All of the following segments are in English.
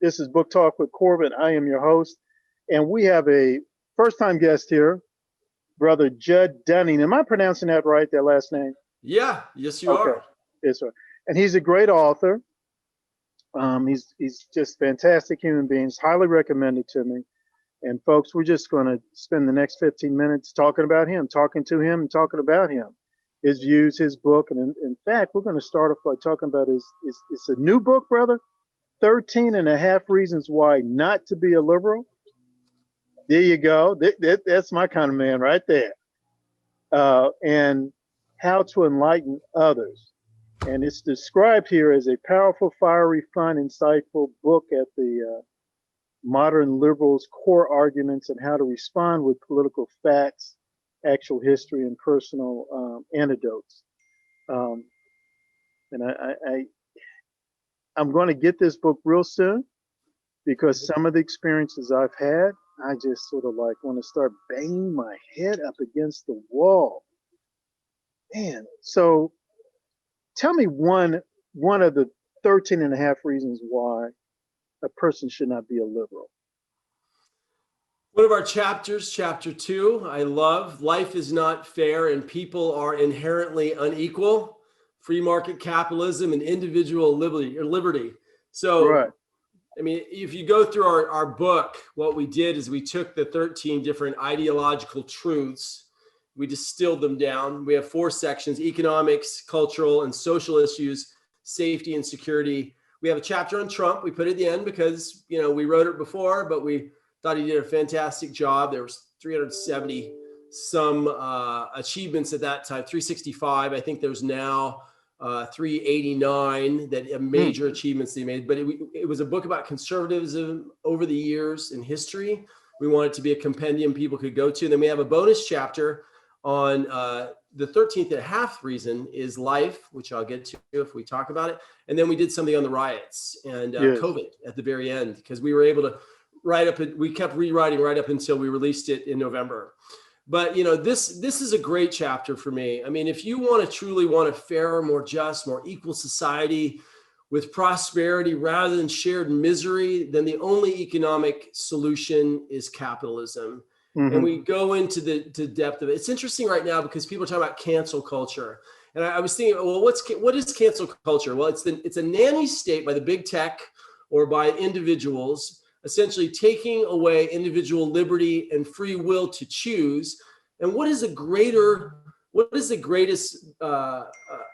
This is Book Talk with Corbin. I am your host, and we have a first-time guest here, Brother Judd Dunning. Am I pronouncing that right, that last name? Yeah, yes, you are. Yes, sir. And he's a great author. He's just fantastic human beings, highly recommended to me. And folks, we're just going to spend the next 15 minutes talking about him, talking to him, and talking about him, his views, his book. And in fact, we're going to start off by talking about it's a new book, brother, 13 and a half Reasons Why Not to Be a Liberal. There you go. That's my kind of man right there. And How to Enlighten Others. And it's described here as a powerful, fiery, fun, insightful book at the modern liberals' core arguments and how to respond with political facts, actual history, and personal anecdotes. And I'm going to get this book real soon because some of the experiences I've had, I just sort of like want to start banging my head up against the wall. Man, so tell me one of the 13 and a half reasons why a person should not be a liberal. One of our chapters, chapter 2, I love. Life is not fair and people are inherently unequal. Free market capitalism and individual liberty. So, right. I mean, if you go through our book, what we did is we took the 13 different ideological truths, we distilled them down. We have 4 sections: economics, cultural and social issues, safety and security. We have a chapter on Trump. We put it at the end because, we wrote it before, but we thought he did a fantastic job. There was 370 some achievements at that time, 365. I think there's now 389 that major achievements they made. But it was a book about conservatism over the years in history. We want it to be a compendium people could go to. And then we have a bonus chapter on the 13th and a half reason is life, which I'll get to if we talk about it. And then we did something on the riots and COVID at the very end, because we were able to we kept rewriting right up until we released it in November. But, this is a great chapter for me. I mean, if you truly want a fairer, more just, more equal society with prosperity rather than shared misery, then the only economic solution is capitalism. Mm-hmm. And we go into the depth of it. It's interesting right now because people are talking about cancel culture. And I was thinking, well, what is cancel culture? Well, it's a nanny state by the big tech or by individuals, essentially taking away individual liberty and free will to choose. And what is the greatest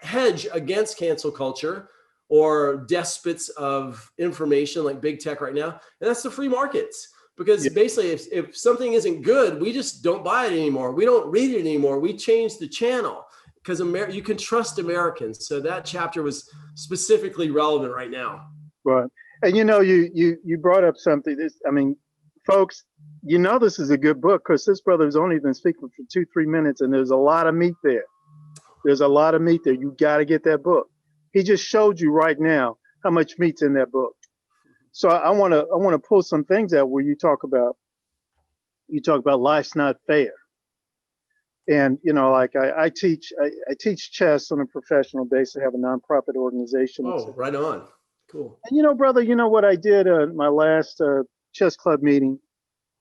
hedge against cancel culture or despots of information like big tech right now? And that's the free markets. Because basically, if something isn't good, we just don't buy it anymore. We don't read it anymore. We change the channel because you can trust Americans. So that chapter was specifically relevant right now. Right. And you brought up something. Folks, this is a good book because this brother's only been speaking for 2-3 minutes, and there's a lot of meat there. There's a lot of meat there. You got to get that book. He just showed you right now how much meat's in that book. So I want to pull some things out where you talk about life's not fair. And like I teach chess on a professional basis. I have a nonprofit organization. Oh, right on. Cool. And brother, what I did at my last chess club meeting?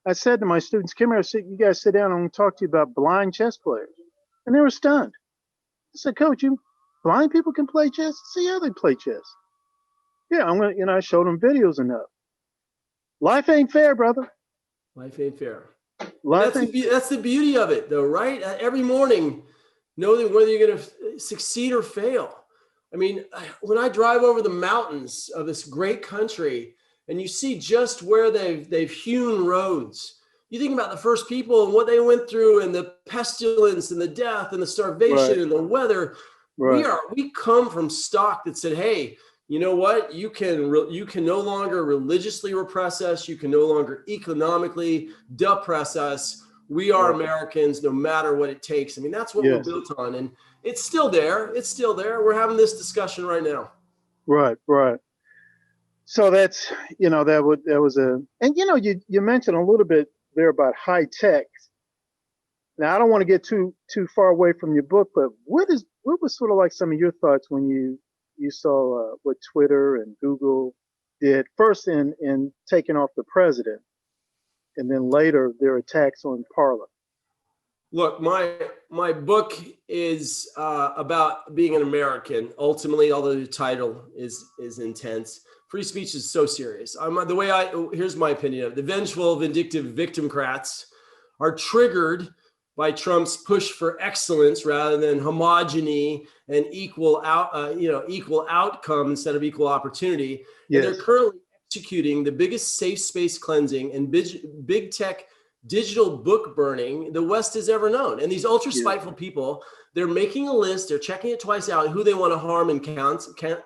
I said to my students, "Come here, you guys sit down. I'm going to talk to you about blind chess players." And they were stunned. I said, "Coach, blind people can play chess?" See how they play chess. Yeah, I'm gonna. I showed them videos enough. Life ain't fair, brother. Life ain't fair. That's the beauty of it, though, right? Every morning, knowing whether you're going to succeed or fail. I mean, when I drive over the mountains of this great country and you see just where they've hewn roads, you think about the first people and what they went through and the pestilence and the death and the starvation and the weather. Right. We come from stock that said, hey, you know what? You can no longer religiously repress us. You can no longer economically depress us. We are Americans, no matter what it takes. I mean, that's what we're built on, and it's still there. It's still there. We're having this discussion right now. Right. So that's that was and you mentioned a little bit there about high tech. Now I don't want to get too far away from your book, but what was sort of like some of your thoughts when you saw what Twitter and Google did first in taking off the president, and then later their attacks on Parliament. Look, my book is about being an American. Ultimately, although the title is intense, free speech is so serious. Here's my opinion of it. The vengeful, vindictive victimcrats are triggered by Trump's push for excellence rather than homogeny and equal outcome instead of equal opportunity. Yes. And they're currently executing the biggest safe space cleansing and big tech digital book burning the West has ever known. And these ultra spiteful people, they're making a list, they're checking it twice out, who they want to harm and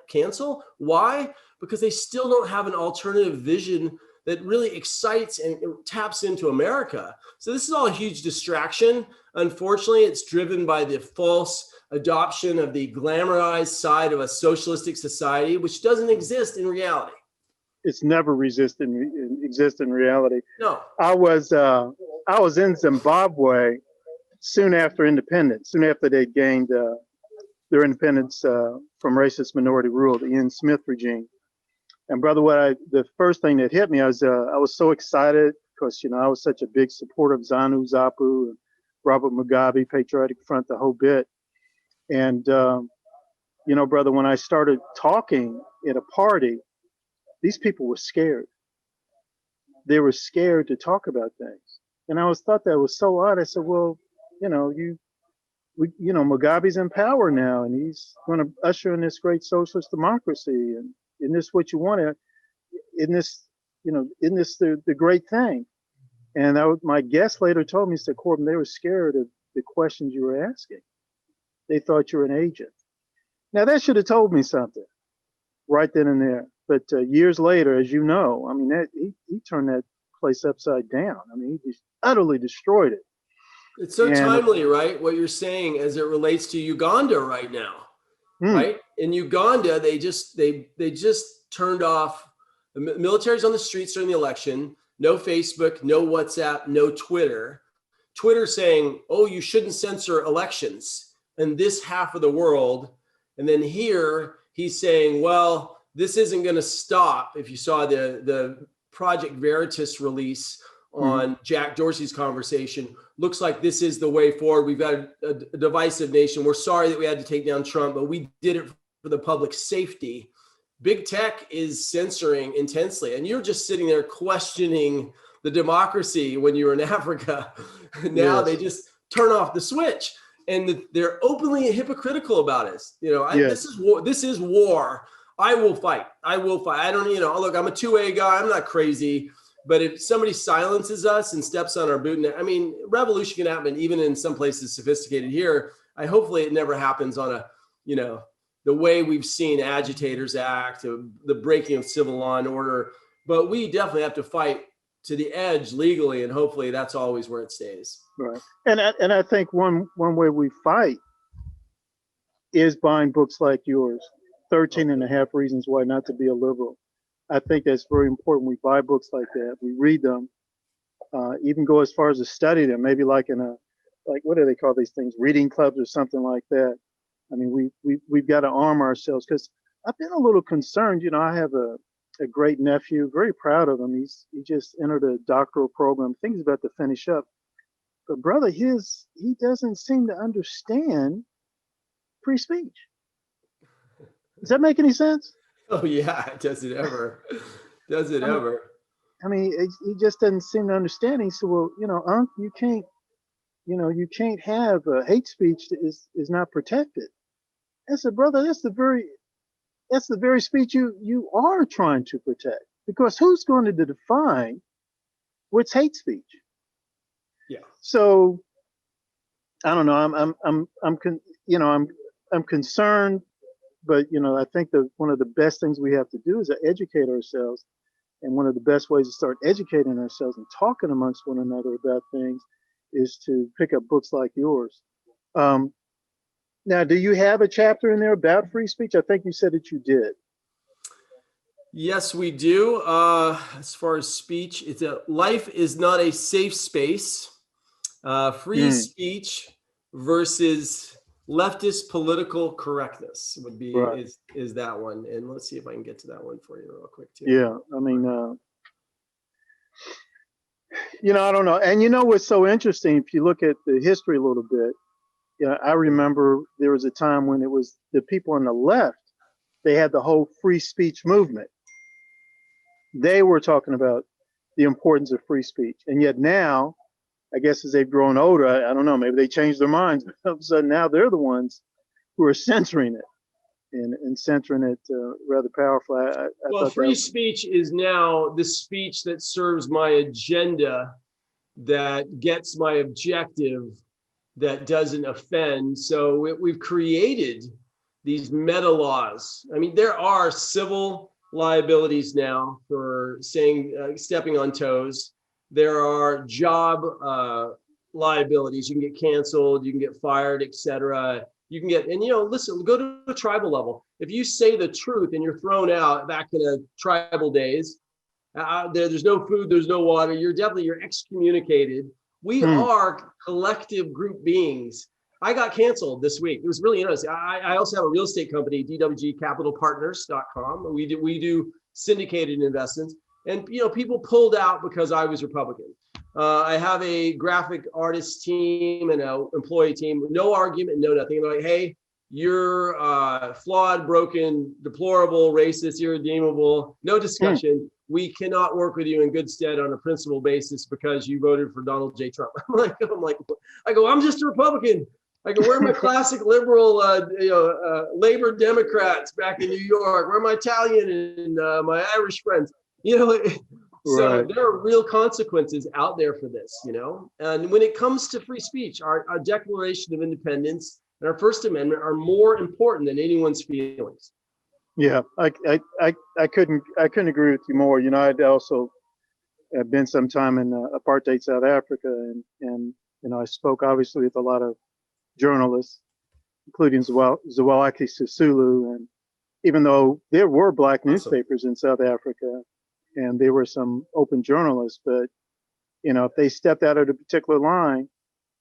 cancel. Why? Because they still don't have an alternative vision that really excites and taps into America. So this is all a huge distraction. Unfortunately, it's driven by the false adoption of the glamorized side of a socialistic society, which doesn't exist in reality. It's never exist in reality. No. I was in Zimbabwe soon after independence, soon after they gained their independence from racist minority rule, the Ian Smith regime. And brother, the first thing that hit me, I was so excited because I was such a big supporter of ZANU-ZAPU and Robert Mugabe, Patriotic Front, the whole bit. And brother, when I started talking at a party, these people were scared. They were scared to talk about things. And I thought that was so odd. I said, well, Mugabe's in power now, and he's going to usher in this great socialist democracy. And isn't this what you want? Isn't this the great thing? And my guest later told me, he said, Corbin, they were scared of the questions you were asking. They thought you were an agent. Now that should have told me something right then and there. But years later, as you know, I mean, he turned that place upside down. I mean, he just utterly destroyed it. It's so timely, right? What you're saying as it relates to Uganda right now, right? In Uganda, they just turned off the military's on the streets during the election. No Facebook, no WhatsApp, no Twitter. Twitter saying, "Oh, you shouldn't censor elections in this half of the world," and then here he's saying, "Well, this isn't going to stop." If you saw the Project Veritas release on Jack Dorsey's conversation, looks like this is the way forward. We've got a divisive nation. We're sorry that we had to take down Trump, but we did it for the public safety. Big tech is censoring intensely. And you're just sitting there questioning the democracy when you were in Africa. Now they just turn off the switch. And they're openly hypocritical about it. This is war. This is war. I will fight. I don't, look, I'm a 2A guy. I'm not crazy. But if somebody silences us and steps on our boot, revolution can happen even in some places sophisticated here. Hopefully it never happens on the way we've seen agitators act, the breaking of civil law and order. But we definitely have to fight to the edge legally, and hopefully that's always where it stays. Right. And I think one way we fight is buying books like yours, 13 and a half Reasons Why Not to Be a Liberal. I think that's very important. We buy books like that. We read them, even go as far as to study them, maybe like what do they call these things? Reading clubs or something like that. I mean, we've got to arm ourselves, because I've been a little concerned. I have a great nephew, very proud of him. He just entered a doctoral program. I think he's about to finish up. But brother, he doesn't seem to understand free speech. Does that make any sense? Oh yeah, does it ever? Does it ever? I mean, he just doesn't seem to understand. He said, "Well, Unc, you can't have hate speech that is not protected." I said, "Brother, that's the very speech you are trying to protect, because who's going to define what's hate speech?" Yeah. So I don't know. I'm concerned. But, I think one of the best things we have to do is to educate ourselves. And one of the best ways to start educating ourselves and talking amongst one another about things is to pick up books like yours. Now, do you have a chapter in there about free speech? I think you said that you did. Yes, we do. As far as speech, life is not a safe space. Free speech versus leftist political correctness would be Right. is that one. And let's see if I can get to that one for you real quick too. Yeah. I mean, I don't know. And what's so interesting, if you look at the history a little bit, I remember there was a time when it was the people on the left, they had the whole free speech movement. They were talking about the importance of free speech. And yet now, I guess as they've grown older, I don't know, maybe they changed their minds. But all of a sudden now they're the ones who are censoring it and censoring it rather powerfully. Well, free speech is now the speech that serves my agenda, that gets my objective, that doesn't offend. So we've created these meta laws. I mean, there are civil liabilities now for saying, stepping on toes. There are job liabilities. You can get canceled, you can get fired, etc. You can get, and listen, go to a tribal level. If you say the truth and you're thrown out back in the tribal days, there's no food, there's no water, you're excommunicated. We are collective group beings. I got canceled this week. It was really interesting. I also have a real estate company, dwgcapitalpartners.com. We do syndicated investments, and people pulled out because I was Republican. I have a graphic artist team and an employee team. No argument, no nothing. They're like, hey, you're flawed, broken, deplorable, racist, irredeemable. No discussion. We cannot work with you in good stead on a principle basis because you voted for Donald J. Trump. I'm just a Republican. I go, where are my classic liberal, labor Democrats back in New York? Where are my Italian and my Irish friends? So Right. there are real consequences out there for this, And when it comes to free speech, our Declaration of Independence and our First Amendment are more important than anyone's feelings. Yeah, I couldn't agree with you more. I'd also been some time in apartheid South Africa, and I spoke obviously with a lot of journalists, including Zwelaki Sisulu, and even though there were black newspapers in South Africa, and there were some open journalists, but if they stepped out of a particular line,